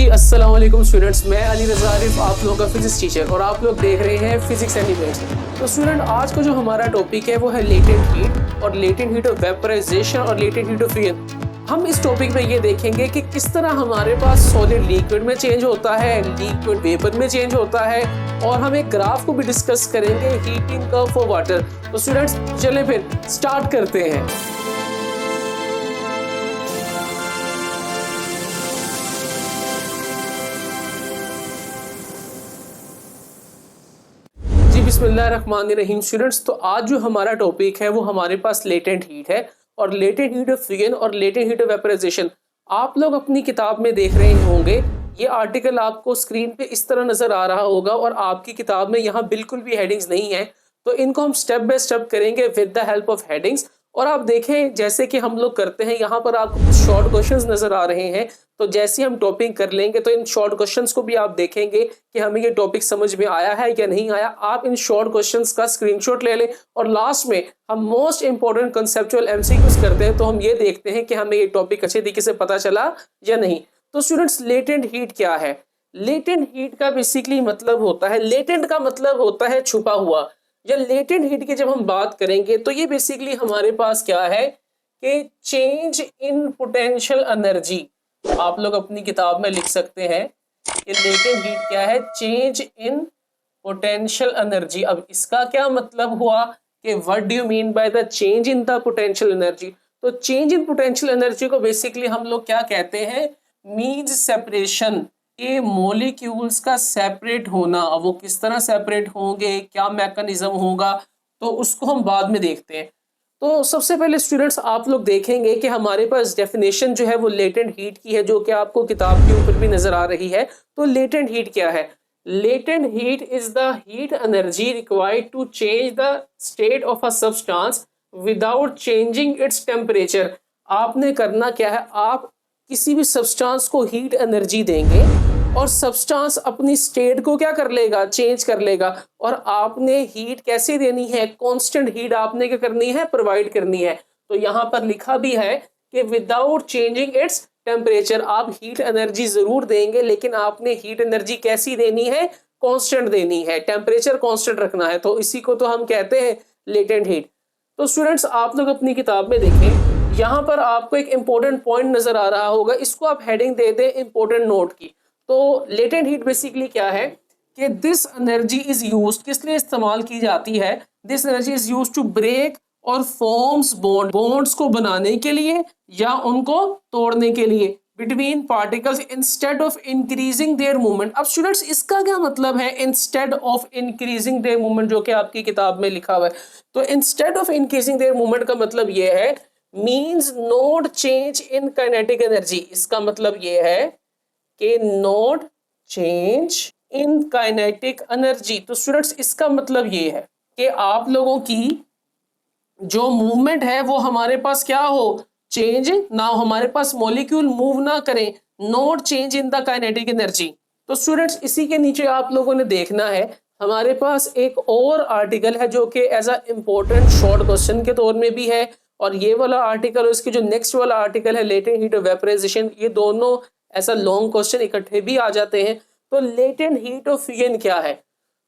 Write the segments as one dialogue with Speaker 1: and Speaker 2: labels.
Speaker 1: अस्सलाम वालेकुम स्टूडेंट्स, मैं अली रज़ा आरिफ आप लोगों का फिजिक्स टीचर और आप लोग देख रहे हैं फिजिक्स एंड इवेंट्स। तो स्टूडेंट, आज का जो हमारा टॉपिक है वो है लेटेंट हीट और लेटेंट हीट ऑफ वेपराइजेशन और लेटेंट हीट ऑफ फ्यूजन। हम इस टॉपिक में ये देखेंगे कि किस तरह हमारे पास सॉलिड लिक्विड में चेंज होता है, लिक्विड वेपर में चेंज होता है, और हम एक ग्राफ को भी डिस्कस करेंगे, हीटिंग कर्व फॉर वाटर। तो स्टूडेंट्स चले फिर स्टार्ट करते हैं। बिस्मिल्लाहिर्रहमानिर्रहीम। स्टूडेंट्स, तो आज जो हमारा टॉपिक है वो हमारे पास लेटेंट हीट है और लेटेंट हीट ऑफ फ्यूजन और लेटेंट हीट ऑफ वेपराइजेशन। आप लोग अपनी किताब में देख रहे होंगे, ये आर्टिकल आपको स्क्रीन पे इस तरह नजर आ रहा होगा और आपकी किताब में यहाँ बिल्कुल भी हेडिंग्स नहीं है। तो इनको हम स्टेप बाय स्टेप करेंगे with the help of headings. और आप देखें जैसे कि हम लोग करते हैं, यहाँ पर आपको कुछ शॉर्ट क्वेश्चंस नजर आ रहे हैं। तो जैसे हम टॉपिक कर लेंगे तो इन शॉर्ट क्वेश्चंस को भी आप देखेंगे कि हमें ये टॉपिक समझ में आया है या नहीं आया। आप इन शॉर्ट क्वेश्चंस का स्क्रीनशॉट ले लें और लास्ट में हम मोस्ट इंपॉर्टेंट कंसेप्चुअल एमसीक्यूज करते हैं। तो हम ये देखते हैं कि हमें ये टॉपिक अच्छे तरीके से पता चला या नहीं। तो स्टूडेंट्स, लेटेंट हीट क्या है? लेटेंट हीट का बेसिकली मतलब होता है, लेटेंट का मतलब होता है छुपा हुआ। या लेटेंट हीट की जब हम बात करेंगे तो ये बेसिकली हमारे पास क्या है कि चेंज इन पोटेंशियल एनर्जी। आप लोग अपनी किताब में लिख सकते हैं कि लेटेंट हीट क्या है? Change in potential energy. अब इसका क्या मतलब हुआ कि what do you mean by the change in the potential energy? तो चेंज इन पोटेंशियल एनर्जी को बेसिकली हम लोग क्या कहते हैं? मीन्स सेपरेशन के मॉलिक्यूल्स का सेपरेट होना। अब वो किस तरह सेपरेट होंगे, क्या मैकेनिज्म होगा, तो उसको हम बाद में देखते हैं। तो सबसे पहले स्टूडेंट्स आप लोग देखेंगे कि हमारे पास डेफिनेशन जो है वो लेटेंट हीट की है, जो कि आपको किताब के ऊपर भी नजर आ रही है। तो लेटेंट हीट क्या है? Latent heat is the heat energy required to change the state of a substance without changing its temperature. आपने करना क्या है? आप किसी भी सब्सटेंस को हीट एनर्जी देंगे और सब्सटेंस अपनी स्टेट को क्या कर लेगा? चेंज कर लेगा। और आपने हीट कैसे देनी है? कांस्टेंट हीट आपने क्या करनी है? प्रोवाइड करनी है। तो यहाँ पर लिखा भी है कि विदाउट चेंजिंग इट्स टेम्परेचर। आप हीट एनर्जी जरूर देंगे, लेकिन आपने हीट एनर्जी कैसी देनी है? कांस्टेंट देनी है, टेम्परेचर कांस्टेंट रखना है। तो इसी को तो हम कहते हैं लेटेंट हीट। तो स्टूडेंट्स आप लोग अपनी किताब में देखें, यहाँ पर आपको एक इंपॉर्टेंट पॉइंट नजर आ रहा होगा, इसको आप हेडिंग दे दें इंपॉर्टेंट नोट की। तो लेटेंट हीट बेसिकली क्या है कि दिस एनर्जी इज यूज्ड, किस लिए इस्तेमाल की जाती है? This energy is used to break और फॉर्म्स बॉन्ड, बॉन्ड्स को बनाने के लिए या उनको तोड़ने के लिए between particles instead of increasing their movement. अब स्टूडेंट्स इसका क्या मतलब है instead of increasing their movement, जो कि आपकी किताब में लिखा हुआ है? तो instead of increasing their movement का मतलब ये है means not change in kinetic energy. इसका मतलब ये है कि not change in kinetic energy. तो स्टूडेंट्स इसका मतलब ये है कि आप लोगों की जो मूवमेंट है वो हमारे पास क्या हो? चेंज ना हो, हमारे पास मॉलिक्यूल मूव ना करें, not change in the kinetic energy. तो स्टूडेंट्स इसी के नीचे आप लोगों ने देखना है, हमारे पास एक और आर्टिकल है जो कि as a important short question के तौर में भी है। और ये वाला आर्टिकल और इसके जो नेक्स्ट वाला आर्टिकल है लेटेंट हीट ऑफ वेपराइजेशन, ये दोनों ऐसा लॉन्ग क्वेश्चन इकट्ठे भी आ जाते हैं। तो लेटेंट हीट ऑफ फ्यूजन क्या है?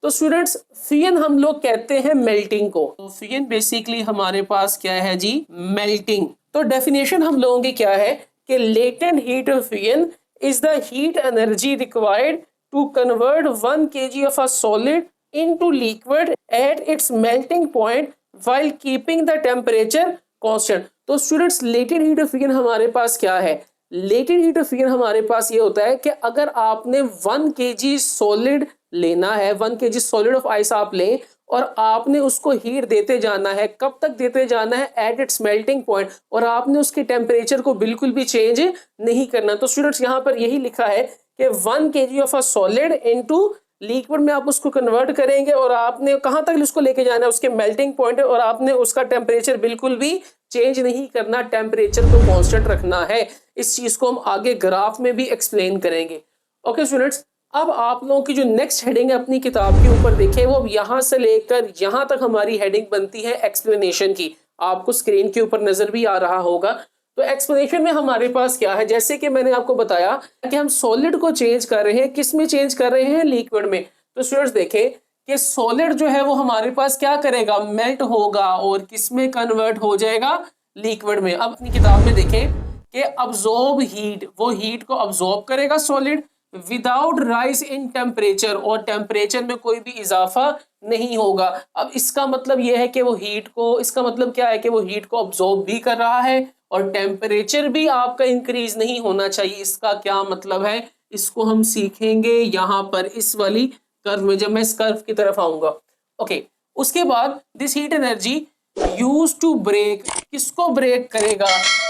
Speaker 1: तो स्टूडेंट्स फ्यूजन हम लोग कहते हैं मेल्टिंग को। तो फ्यूजन बेसिकली हमारे पास क्या है जी? मेल्टिंग। तो डेफिनेशन हम लोगों की क्या है कि latent heat of fusion is the heat energy required to convert 1 kg of a solid into liquid at its melting point while keeping the temperature constant. तो students latent heat of fusion हमारे पास क्या है? Latent heat of fusion हमारे पास ये होता है कि अगर आपने 1 kg सॉलिड लेना है, 1 kg सॉलिड ऑफ आइस आप लें और आपने उसको हीट देते जाना है। कब तक देते जाना है? Eight its melting point. और आपने उसके टेम्परेचर को बिल्कुल भी चेंज नहीं करना। तो स्टूडेंट्स यहाँ पर यही लिखा है कि 1 kg of a solid into liquid में आप उसको कन्वर्ट करेंगे और आपने कहाँ तक उसको लेके जाना है? उसके मेल्टिंग पॉइंट, और आपने उसका टेम्परेचर बिल्कुल भी चेंज नहीं करना, टेम्परेचर को कांस्टेंट रखना है। इस चीज को हम आगे ग्राफ में भी एक्सप्लेन करेंगे। ओके स्टूडेंट्स, अब आप लोगों की जो नेक्स्ट हेडिंग है अपनी किताब के ऊपर देखें, वो यहाँ से लेकर यहाँ तक हमारी हेडिंग बनती है एक्सप्लेनेशन की। आपको स्क्रीन के ऊपर नजर भी आ रहा होगा। तो एक्सप्लेनेशन में हमारे पास क्या है, जैसे कि मैंने आपको बताया कि हम सॉलिड को चेंज कर रहे हैं, किस में चेंज कर रहे हैं, लिक्विड में। तो स्टूडेंट्स देखें कि सॉलिड जो है वो हमारे पास क्या करेगा, मेल्ट होगा और किस में कन्वर्ट हो जाएगा, लिक्विड में। अब अपनी किताब में देखें कि अब्जॉर्ब हीट, वो हीट को अब्जॉर्ब करेगा solid without rise in temperature, और टेम्परेचर में कोई भी इजाफा नहीं होगा। अब इसका मतलब यह है कि वो हीट को, इसका मतलब क्या है कि वो हीट को अब्जॉर्ब भी कर रहा है और टेम्परेचर भी आपका इंक्रीज नहीं होना चाहिए। इसका क्या मतलब है, इसको हम सीखेंगे यहाँ पर इस वाली कर्व में, जब मैं इस कर्व की तरफ आऊंगा। ओके, उसके बाद this heat energy use to break, किसको ब्रेक करेगा,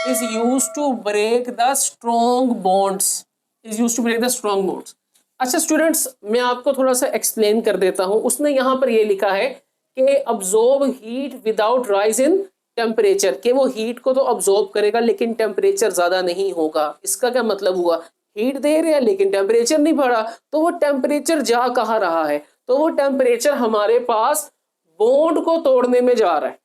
Speaker 1: is use to break the strong bonds, is use to break the strong bonds. अच्छा स्टूडेंट्स, मैं आपको थोड़ा सा एक्सप्लेन कर देता हूं। उसने यहाँ पर ये लिखा है कि absorb heat without rise in temperature, कि वो हीट को तो अब्जॉर्ब करेगा लेकिन टेम्परेचर ज्यादा नहीं होगा। इसका क्या मतलब हुआ, हीट दे रहे हैं लेकिन टेम्परेचर नहीं बढ़ा, तो वो टेम्परेचर जा कहाँ रहा है, तो वो टेम्परेचर हमारे पास बॉन्ड को तोड़ने में जा रहा है।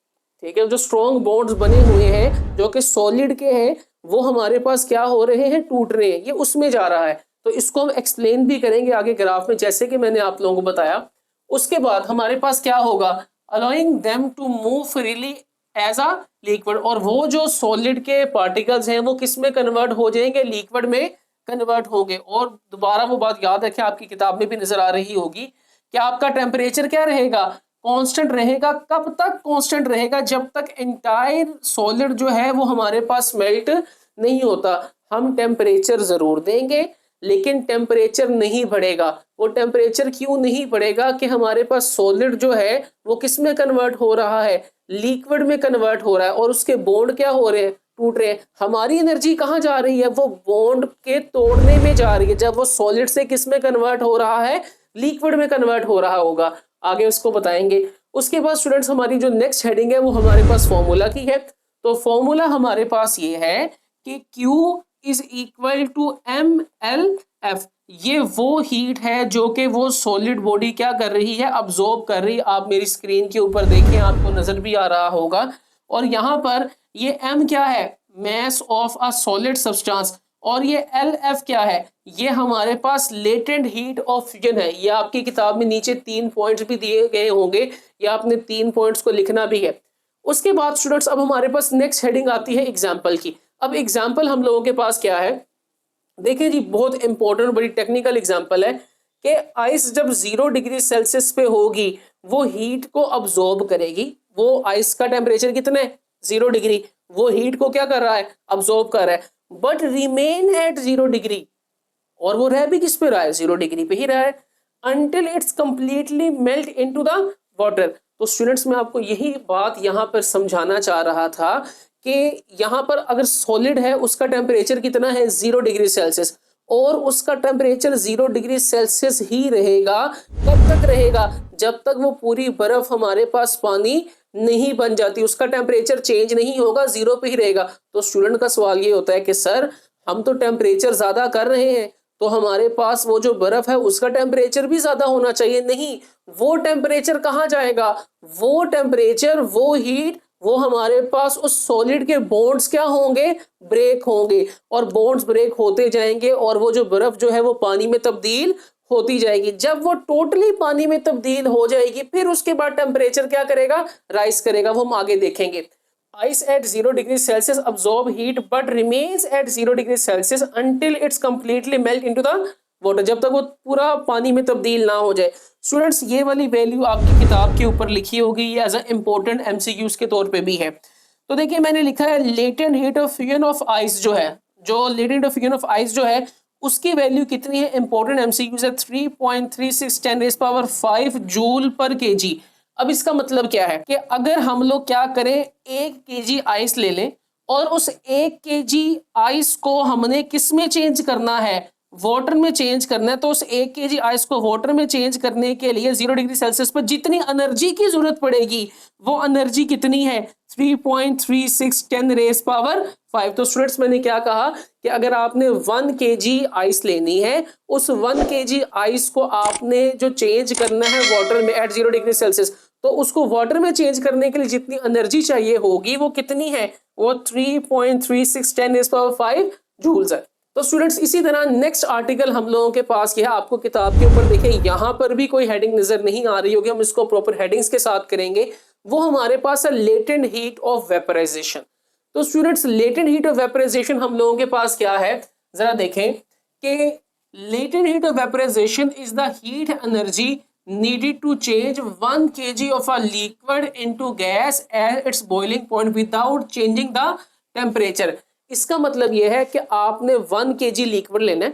Speaker 1: ठीक है, जो स्ट्रॉन्ग बॉन्ड्स बने हुए हैं जो कि सॉलिड के हैं, वो हमारे पास क्या हो रहे हैं, टूट रहे हैं, ये उसमें जा रहा है। तो इसको हम एक्सप्लेन भी करेंगे आगे ग्राफ में, जैसे कि मैंने आप लोगों को बताया। उसके बाद हमारे पास क्या होगा, allowing them to move freely as a liquid, और वो जो सॉलिड के पार्टिकल्स हैं वो किस में कन्वर्ट हो जाएंगे, लिक्विड में कन्वर्ट होंगे। और दोबारा वो बात याद रखें, आपकी किताब में भी नजर आ रही होगी कि आपका टेम्परेचर क्या रहेगा, कांस्टेंट रहेगा। कब तक कांस्टेंट रहेगा, जब तक एंटायर सॉलिड जो है वो हमारे पास मेल्ट नहीं होता। हम टेम्परेचर जरूर देंगे लेकिन टेम्परेचर नहीं बढ़ेगा। वो टेम्परेचर क्यों नहीं बढ़ेगा कि हमारे पास सॉलिड जो है वो किस में कन्वर्ट हो रहा है, लिक्विड में कन्वर्ट हो रहा है, और उसके बॉन्ड क्या हो रहे हैं, टूट रहे हैं। हमारी एनर्जी कहाँ जा रही है, वो बॉन्ड के तोड़ने में जा रही है, जब वो सॉलिड से किस में कन्वर्ट हो रहा है, लिक्विड में कन्वर्ट हो रहा होगा। आगे उसको बताएंगे। उसके बाद स्टूडेंट्स हमारी जो नेक्स्ट हेडिंग है वो हमारे पास फॉर्मूला की है। तो फॉर्मूला हमारे पास ये है कि Q is equal to MLF। ये वो हीट है जो कि वो सॉलिड बॉडी क्या कर रही है, अब्जॉर्ब कर रही है। आप मेरी स्क्रीन के ऊपर देखें, आपको नजर भी आ रहा होगा। और यहाँ पर ये M क्या है, mass of a solid substance, और ये LF क्या है, ये हमारे पास लेटेंट हीट ऑफ फ्यूजन है। ये आपकी किताब में नीचे 3 पॉइंट्स भी दिए गए होंगे, या आपने 3 पॉइंट्स को लिखना भी है। उसके बाद स्टूडेंट्स अब हमारे पास नेक्स्ट हेडिंग आती है एग्जाम्पल की। अब एग्जाम्पल हम लोगों के पास क्या है, देखिए जी, बहुत इंपॉर्टेंट बड़ी टेक्निकल एग्जाम्पल है कि आइस जब 0 डिग्री सेल्सियस पे होगी वो हीट को अब्जॉर्ब करेगी। वो आइस का टेम्परेचर कितना है, 0 डिग्री, वो हीट को क्या कर रहा है, अब्जॉर्ब कर रहा है, बट रिमेन एट 0 डिग्री, और वो रह भी किस पे रहा है, 0 डिग्री पे ही रहा है, until it's completely melt into the water. तो स्टूडेंट्स मैं आपको यही बात यहाँ पर समझाना चाह रहा था कि यहाँ पर अगर सॉलिड है उसका टेम्परेचर कितना है, 0 डिग्री सेल्सियस, और उसका टेम्परेचर 0 डिग्री सेल्सियस ही रहेगा। कब तक रहेगा, जब तक वो पूरी बर्फ हमारे पास पानी नहीं बन जाती, उसका टेम्परेचर चेंज नहीं होगा, 0 पे ही रहेगा। तो स्टूडेंट का सवाल ये होता है कि सर हम तो टेम्परेचर ज्यादा कर रहे हैं, तो हमारे पास वो जो बर्फ है उसका टेम्परेचर भी ज्यादा होना चाहिए। नहीं, वो टेम्परेचर कहाँ जाएगा, वो टेम्परेचर, वो हीट, वो हमारे पास उस सॉलिड के बॉन्ड्स क्या होंगे, ब्रेक होंगे, और बॉन्ड्स ब्रेक होते जाएंगे और वो जो बर्फ जो है वो पानी में तब्दील होती जाएगी। जब वो टोटली पानी में तब्दील हो जाएगी फिर उसके बाद टेम्परेचर क्या करेगा, राइज करेगा, वो हम आगे देखेंगे। Ice at 0 degree Celsius absorb heat but remains at 0 degree Celsius until it's completely melt into the water, जब तक वो पूरा पानी में तब्दील ना हो जाए। स्टूडेंट्स ये वाली वैल्यू आपकी किताब के ऊपर लिखी होगी, ये एज अ इम्पोर्टेंट MCQs के तौर पे भी है। तो देखिए मैंने लिखा है latent heat of fusion of ice जो है, जो latent of fusion of ice जो है उसकी वैल्यू कितनी है, इंपॉर्टेंट MCQs है 3.36 10⁵ जूल पर kg। अब इसका मतलब क्या है कि अगर हम लोग क्या करें, 1 kg आइस ले लें और उस 1 kg आइस को हमने किस में चेंज करना है, वाटर में चेंज करना है। तो उस 1 kg आइस को वाटर में चेंज करने के लिए 0 डिग्री सेल्सियस पर जितनी एनर्जी की जरूरत पड़ेगी वो एनर्जी कितनी है, 3.36 10⁵ तो स्टूडेंट्स मैंने क्या कहा कि अगर आपने 1 kg आइस लेनी है, उस 1 kg आइस को आपने जो चेंज करना है वाटर में एट 0 डिग्री सेल्सियस, तो उसको वाटर में चेंज करने के लिए जितनी एनर्जी चाहिए होगी वो कितनी है, वो 3.3610⁵ जूल्स है। तो स्टूडेंट्स इसी तरह नेक्स्ट आर्टिकल हम लोगों के पास ये है, आपको किताब के ऊपर देखें यहाँ पर भी कोई हेडिंग नजर नहीं आ रही होगी, हम इसको प्रॉपर हेडिंग्स के साथ करेंगे। वो हमारे पास है लेटेंट हीट ऑफ वेपराइजेशन। तो students latent heat of vaporisation हम लोगों के पास क्या है, जरा देखें कि latent heat of vaporisation is the heat energy needed to change 1 kg of a liquid into gas at its boiling point without changing the temperature। इसका मतलब यह है कि आपने 1 kg लिक्विड लेना है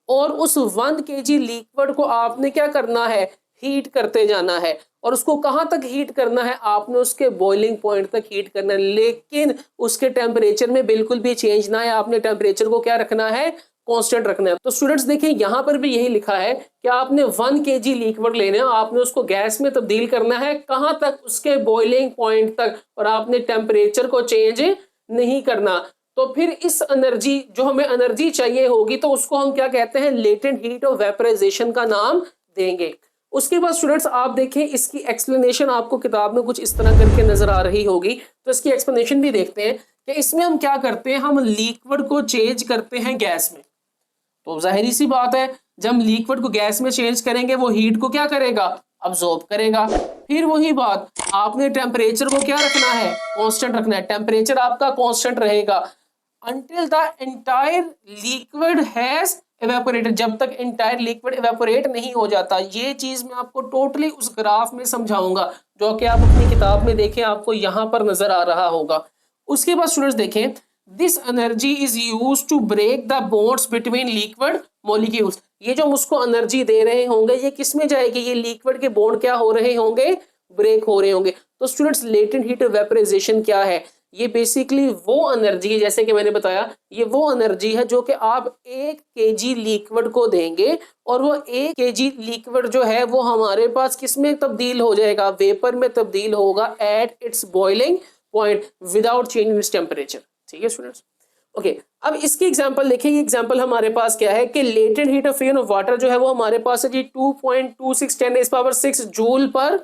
Speaker 1: और उस 1 kg लिक्विड को आपने क्या करना है, हीट करते जाना है। और उसको कहां तक हीट करना है, आपने उसके बॉइलिंग पॉइंट तक हीट करना है, लेकिन उसके टेम्परेचर में बिल्कुल भी चेंज ना है, आपने टेम्परेचर को क्या रखना है, कांस्टेंट रखना है। तो स्टूडेंट्स देखिए यहाँ पर भी यही लिखा है कि आपने 1 kg लिक्विड लेना है, आपने उसको गैस में तब्दील करना है, कहां तक, उसके बॉइलिंग पॉइंट तक, और आपने टेम्परेचर को चेंज नहीं करना। तो फिर इस एनर्जी, जो हमें एनर्जी चाहिए होगी, तो उसको हम क्या कहते हैं, लेटेंट हीट ऑफ वेपराइजेशन का नाम देंगे। उसके बाद स्टूडेंट्स आप देखें इसकी एक्सप्लेनेशन आपको किताब में कुछ इस तरह करके नजर आ रही होगी, तो इसकी एक्सप्लेनेशन भी देखते हैं कि इसमें हम क्या करते हैं, हम लिक्विड को चेंज करते हैं गैस में। तो जाहिर सी बात है जब हम लिक्विड को गैस में चेंज करेंगे वो हीट को क्या करेगा, अब्सॉर्ब करेगा। फिर वही बात, आपने टेम्परेचर को क्या रखना है, कांस्टेंट रखना है, टेम्परेचर आपका कांस्टेंट रहेगा until the entire liquid has evaporated, जब तक entire liquid evaporate नहीं हो जाता। ये चीज मैं आपको टोटली उस ग्राफ में समझाऊंगा जो कि आप अपनी किताब में देखें, आपको यहाँ पर नजर आ रहा होगा। उसके बाद स्टूडेंट्स देखें, this energy is use to break the bonds between liquid molecules. ये जो हम उसको एनर्जी दे रहे होंगे ये किस में जाएगी, ये लिक्विड के बॉन्ड क्या हो रहे होंगे, ब्रेक हो रहे होंगे। तो स्टूडेंट्स लेटेंट हीट वेपराइजेशन क्या है, ये बेसिकली वो एनर्जी है, जैसे कि मैंने बताया, ये वो एनर्जी है जो कि आप 1 kg लिक्विड को देंगे और वो 1 kg लिक्विड जो है वो हमारे पास किस में तब्दील हो जाएगा, वेपर में तब्दील होगा at its boiling point without changing its temperature. ठीक है स्टूडेंट्स, ओके। अब इसकी एग्जांपल देखिए, ये एग्जांपल हमारे पास क्या है कि latent heat of fusion of water जो है वो हमारे पास है जी 2.2610⁶ जूल पर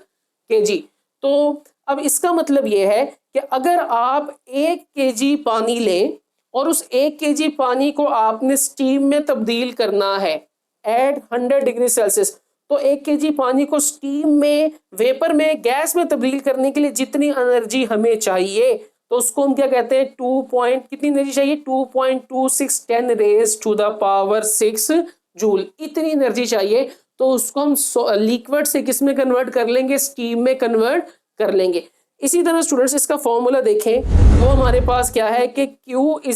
Speaker 1: kg। तो अब इसका मतलब ये है कि अगर आप 1 kg पानी लें और उस 1 kg पानी को आपने स्टीम में तब्दील करना है एट 100 डिग्री सेल्सियस, तो 1 kg पानी को स्टीम में, वेपर में, गैस में तब्दील करने के लिए जितनी एनर्जी हमें चाहिए तो उसको हम क्या कहते हैं, कितनी एनर्जी चाहिए, 2.2610⁶ जूल, इतनी एनर्जी चाहिए। तो उसको हम लिक्विड से किस में कन्वर्ट कर लेंगे, स्टीम में कन्वर्ट कर लेंगे। इसी तरह स्टूडेंट्स इसका फॉर्मूला देखें, वो हमारे पास क्या है कि Q =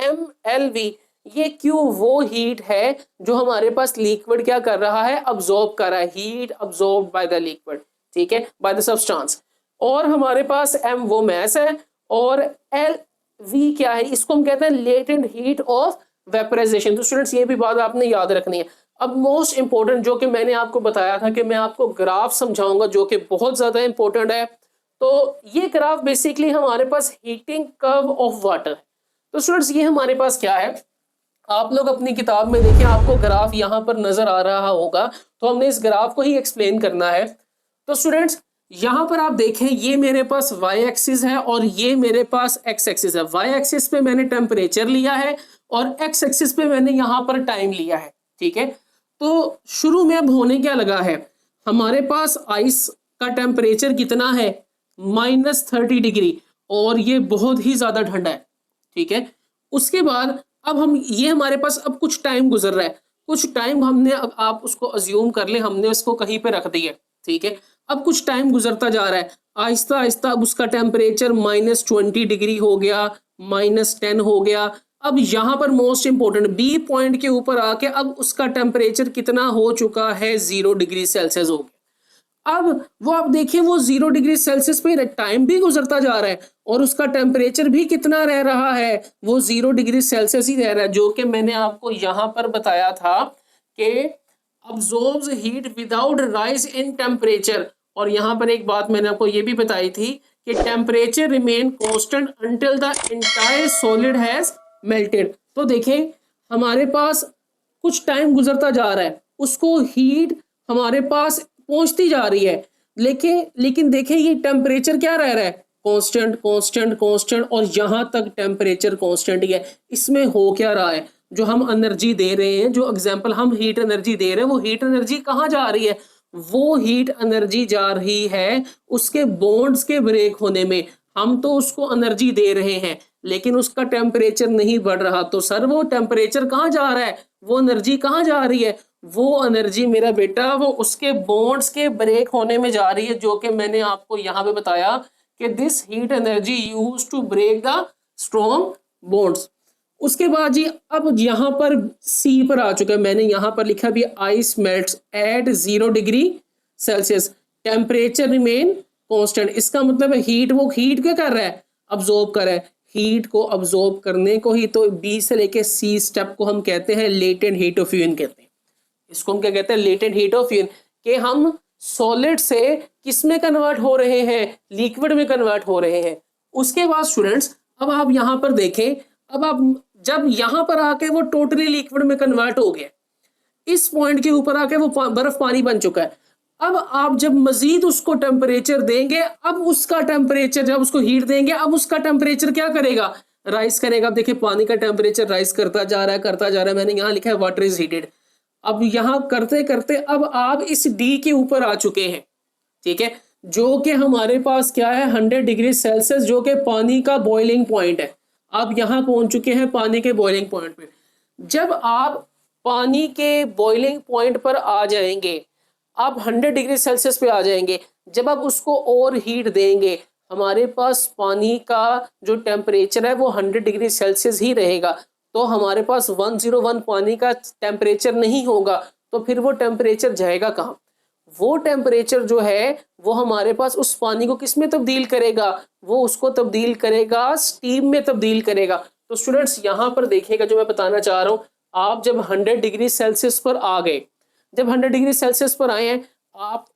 Speaker 1: mLV। ये Q वो हीट है जो हमारे पास लिक्विड क्या कर रहा है, अब्सॉर्ब कर रहा है, heat absorb by the liquid, ठीक है, बाय द सब्सटेंस। और हमारे पास M वो मैस है और LV क्या है, इसको हम कहते हैं लेटेंट हीट ऑफ वेपराइजेशन। तो स्टूडेंट्स ये भी बात आपने याद रखनी है। अब मोस्ट इंपॉर्टेंट जो कि मैंने आपको बताया था कि मैं आपको ग्राफ समझाऊंगा जो कि बहुत ज्यादा इंपॉर्टेंट है। तो ये ग्राफ बेसिकली हमारे पास हीटिंग कर्व ऑफ वाटर। तो स्टूडेंट्स ये हमारे पास क्या है, आप लोग अपनी किताब में देखिए, आपको ग्राफ यहाँ पर नजर आ रहा होगा, तो हमने इस ग्राफ को ही एक्सप्लेन करना है। तो स्टूडेंट्स यहाँ पर आप देखें, ये मेरे पास वाई एक्सिस है और ये मेरे पास एक्स एक्सिस है। वाई एक्सिस पे मैंने टेम्परेचर लिया है और एक्स एक्सिस पे मैंने यहाँ पर टाइम लिया है, ठीक है। तो शुरू में अब होने क्या लगा है, हमारे पास आइस का टेम्परेचर कितना है, -30 डिग्री, और ये बहुत ही ज्यादा ठंडा है, ठीक है। उसके बाद अब हम ये हमारे पास अब कुछ टाइम गुजर रहा है, कुछ टाइम हमने, अब आप उसको अज्यूम कर ले हमने उसको कहीं पे रख दिया, ठीक है। अब कुछ टाइम गुजरता जा रहा है, आहिस्ता आहिस्ता अब उसका टेम्परेचर -20 डिग्री हो गया, -10 हो गया। अब यहाँ पर मोस्ट इंपोर्टेंट बी पॉइंट के ऊपर आके अब उसका टेम्परेचर कितना हो चुका है, 0 डिग्री सेल्सियस हो गया। अब वो आप देखिए, वो 0 डिग्री सेल्सियस पे टाइम भी गुजरता जा रहा है और उसका टेम्परेचर भी कितना रह रहा है, वो 0 डिग्री सेल्सियस ही रह रहा है, जो कि मैंने आपको यहाँ पर बताया था कि absorbs heat without rise in temperature. और यहाँ पर एक बात मैंने आपको ये भी बताई थी कि temperature remain constant until the entire solid has melted. तो देखें हमारे पास कुछ टाइम गुजरता जा रहा है, उसको हीट हमारे पास पहुंचती जा रही है, लेकिन देखें ये टेम्परेचर क्या रह रहा है, कांस्टेंट कांस्टेंट कांस्टेंट, और यहाँ तक टेम्परेचर कांस्टेंट ही है। इसमें हो क्या रहा है, जो हम एनर्जी दे रहे हैं, जो एग्जांपल हम हीट एनर्जी दे रहे हैं, वो हीट एनर्जी कहाँ जा रही है, वो हीट एनर्जी जा रही है उसके बॉन्ड्स के ब्रेक होने में। हम तो उसको एनर्जी दे रहे हैं लेकिन उसका टेम्परेचर नहीं बढ़ रहा, तो सर वो टेम्परेचर कहाँ जा रहा है, वो एनर्जी कहाँ जा रही है, वो एनर्जी मेरा बेटा वो उसके बॉन्ड्स के ब्रेक होने में जा रही है, जो कि मैंने आपको यहाँ पे बताया कि this heat energy use to break the strong bonds. उसके बाद जी अब यहाँ पर सी पर आ चुका है, मैंने यहाँ पर लिखा भी ice melts at 0 degree Celsius, temperature remain constant. इसका मतलब है हीट, वो हीट क्या कर रहा है, अब्जॉर्ब कर रहा है। हीट को अब्जॉर्ब करने को ही तो बी से लेके सी स्टेप को हम कहते हैं लेटेंट हीट ऑफ फ्यूजन कहते हैं। इसको हम क्या कहते हैं, लेटेंट हीट ऑफ फ्यूजन, कि हम सॉलिड से किस में कन्वर्ट हो रहे हैं, लिक्विड में कन्वर्ट हो रहे हैं। उसके बाद स्टूडेंट्स अब आप यहाँ पर देखें, अब आप जब यहाँ पर आके वो टोटली लिक्विड में कन्वर्ट हो गया, इस पॉइंट के ऊपर आके वो बर्फ पानी बन चुका है। अब आप जब मजीद उसको टेम्परेचर देंगे, अब उसका टेम्परेचर जब उसको हीट देंगे, अब उसका टेम्परेचर क्या करेगा, राइज करेगा। अब देखिए पानी का टेम्परेचर राइज करता जा रहा है करता जा रहा है, मैंने यहाँ लिखा है वाटर इज हीटेड। अब यहाँ करते करते अब आप इस डी के ऊपर आ चुके हैं, ठीक है, जो कि हमारे पास क्या है 100 डिग्री सेल्सियस, जो कि पानी का बॉइलिंग पॉइंट है। आप यहाँ पहुंच चुके हैं पानी के बॉइलिंग पॉइंट पे। जब आप पानी के बॉइलिंग पॉइंट पर आ जाएंगे, आप 100 डिग्री सेल्सियस पे आ जाएंगे, जब आप उसको और हीट देंगे, हमारे पास पानी का जो टेम्परेचर है वो 100 डिग्री सेल्सियस ही रहेगा, तो हमारे पास 101 पानी का टेम्परेचर नहीं होगा। तो फिर वो टेम्परेचर जाएगा कहाँ, वो टेम्परेचर जो है वो हमारे पास उस पानी को किस में तब्दील करेगा, वो उसको तब्दील करेगा स्टीम में तब्दील करेगा। तो स्टूडेंट्स यहाँ पर देखिएगा जो मैं बताना चाह रहा हूँ, आप जब 100 डिग्री सेल्सियस पर आ गए, जब 100 डिग्री सेल्सियस पर आए हैं, आप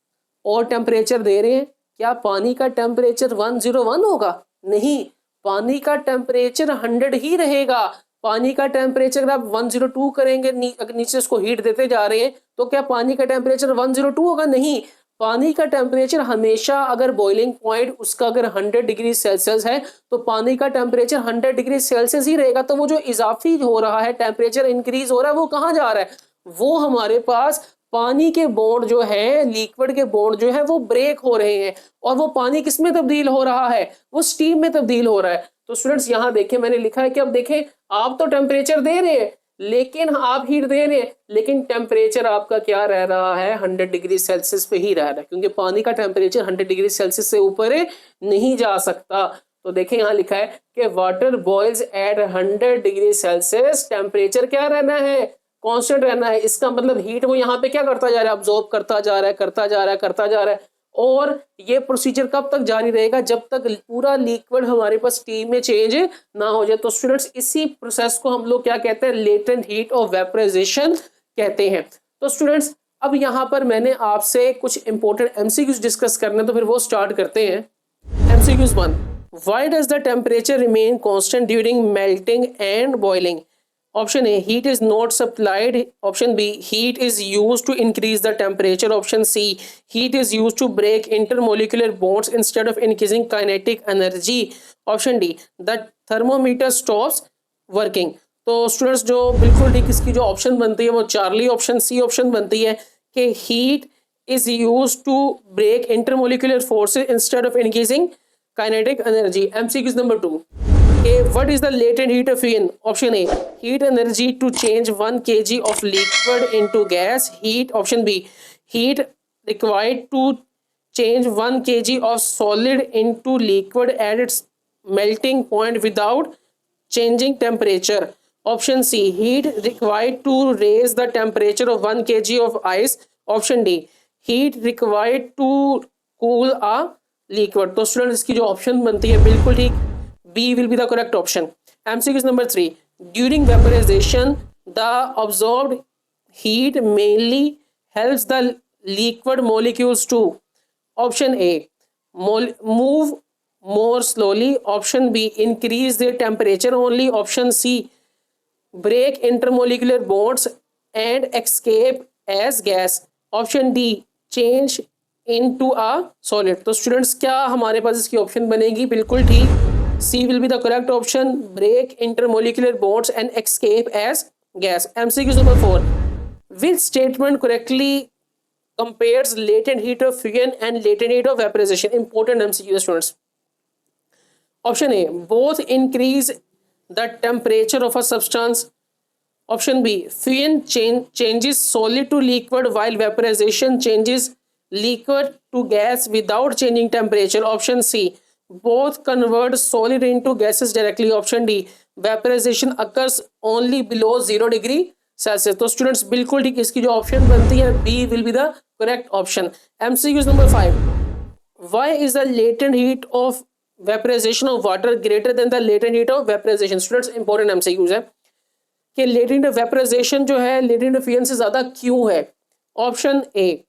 Speaker 1: और टेम्परेचर दे रहे हैं, क्या पानी का टेम्परेचर 101 होगा, नहीं, पानी का टेम्परेचर 100 ही रहेगा। पानी का टेम्परेचर अगर आप 102 करेंगे, अगर नीचे उसको हीट देते जा रहे हैं, तो क्या पानी का टेम्परेचर 102 होगा, नहीं, पानी का टेम्परेचर हमेशा अगर बॉइलिंग पॉइंट उसका अगर 100 डिग्री सेल्सियस है तो पानी का टेम्परेचर 100 डिग्री सेल्सियस ही रहेगा। तो वो जो इजाफी हो रहा है, टेम्परेचर इंक्रीज हो रहा है, वो कहाँ जा रहा है, वो हमारे पास पानी के बॉन्ड जो है, लिक्विड के बॉन्ड जो है वो ब्रेक हो रहे हैं, और वो पानी किस में तब्दील हो रहा है, वो स्टीम में तब्दील हो रहा है। तो स्टूडेंट्स यहाँ देखें, मैंने लिखा है कि अब देखें आप तो टेम्परेचर दे रहे हैं, लेकिन आप हीट दे रहे हैं, लेकिन टेम्परेचर आपका क्या रह रहा है, 100 डिग्री सेल्सियस पे ही रह रहा है, क्योंकि पानी का टेम्परेचर 100 डिग्री सेल्सियस से ऊपर नहीं जा सकता। तो देखें यहाँ लिखा है कि water boils at 100 degree Celsius, temperature क्या रहना है, कांस्टेंट रहना है। इसका मतलब हीट वो यहाँ पे क्या करता जा रहा है, अब्सॉर्ब करता जा रहा है करता जा रहा है करता जा रहा है। और ये प्रोसीजर कब तक जारी रहेगा, जब तक पूरा लिक्विड हमारे पास स्टीम में चेंज ना हो जाए। तो स्टूडेंट्स इसी प्रोसेस को हम लोग क्या कहते हैं, लेटेंट हीट ऑफ वेपराइजेशन कहते हैं। तो स्टूडेंट्स अब यहाँ पर मैंने आपसे कुछ इंपॉर्टेंट एमसीक्यूज डिस्कस करने, तो फिर वो स्टार्ट करते हैं। MCQs 1, why does the temperature remain constant during melting and boiling. Option A, heat is not supplied. Option B, heat is used to increase the temperature. Option C, heat is used to break intermolecular bonds instead of increasing kinetic energy. Option D, the thermometer stops working. तो students जो बिल्कुल ठीक इसकी जो option बनती है वो Charlie option C option बनती है कि heat is used to break intermolecular forces instead of increasing kinetic energy. MCQ number 2. A, what is the latent heat of fusion? Option A, heat energy to change 1 kg of liquid into gas. Heat. Option B, heat required to change 1 kg of solid into liquid at its melting point without changing temperature. Option C, heat required to raise the temperature of 1 kg of ice. Option D, heat required to cool a liquid. तो student इसकी जो option बनती है बिल्कुल ठीक, B will be the correct option. MCQ number 3. During vaporization, the absorbed heat mainly helps the liquid molecules to. Option A, move more slowly. Option B, increase their temperature only. Option C, break intermolecular bonds and escape as gas. Option D, change into a solid। तो students क्या हमारे पास इसकी option बनेगी? बिल्कुल ठीक, C will be the correct option, break intermolecular bonds and escape as gas. MCQ number 4, which statement correctly compares latent heat of fusion and latent heat of vaporization? Important MCQ students। Option A, both increase the temperature of a substance। Option B, fusion changes solid to liquid while vaporization changes liquid to gas without changing temperature। Option C, both convert solid into gases directly। Option D, vaporization occurs only below 0 degree Celsius। तो students बिल्कुल ठीक, इसकी जो option बनती है B will be the correct option. MCQ number 5, why is the latent heat of vaporisation of water greater than the latent heat of vaporisation. Students important MCQs है कि latent vaporisation जो है लेटेंट फ्यूजन से ज्यादा क्यों है। Option A,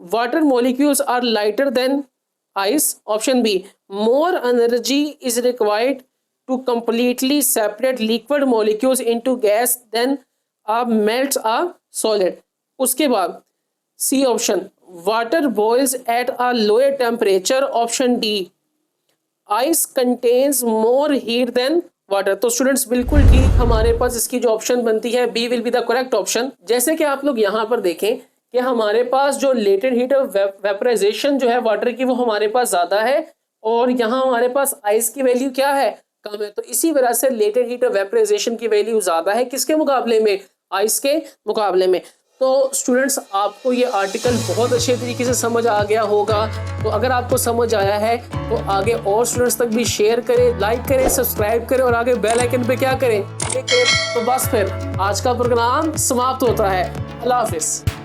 Speaker 1: water molecules are lighter than ice. Option B, more energy is required to completely separate liquid molecules into gas than melts a solid. उसके बाद C option, water boils at a lower temperature. Option D, ice contains more heat than water. तो students बिल्कुल ठीक, हमारे पास इसकी जो option बनती है B will be the correct option. जैसे कि आप लोग यहाँ पर देखें कि हमारे पास जो लेटेंट हीट ऑफ वेपराइजेशन जो है वाटर की वो हमारे पास ज्यादा है और यहाँ हमारे पास आइस की वैल्यू क्या है? कम है। तो इसी वजह से लेटेंट हीट ऑफ वेपराइजेशन की वैल्यू ज्यादा है किसके मुकाबले में? आइस के मुकाबले में। तो स्टूडेंट्स आपको ये आर्टिकल बहुत अच्छे तरीके से समझ आ गया होगा। तो अगर आपको समझ आया है तो आगे और स्टूडेंट्स तक भी शेयर करें, लाइक करें, सब्सक्राइब करें और आगे बेल आइकन पे क्या करें, क्लिक करें। तो बस फिर आज का प्रोग्राम समाप्त होता है। अल्लाह हाफिज।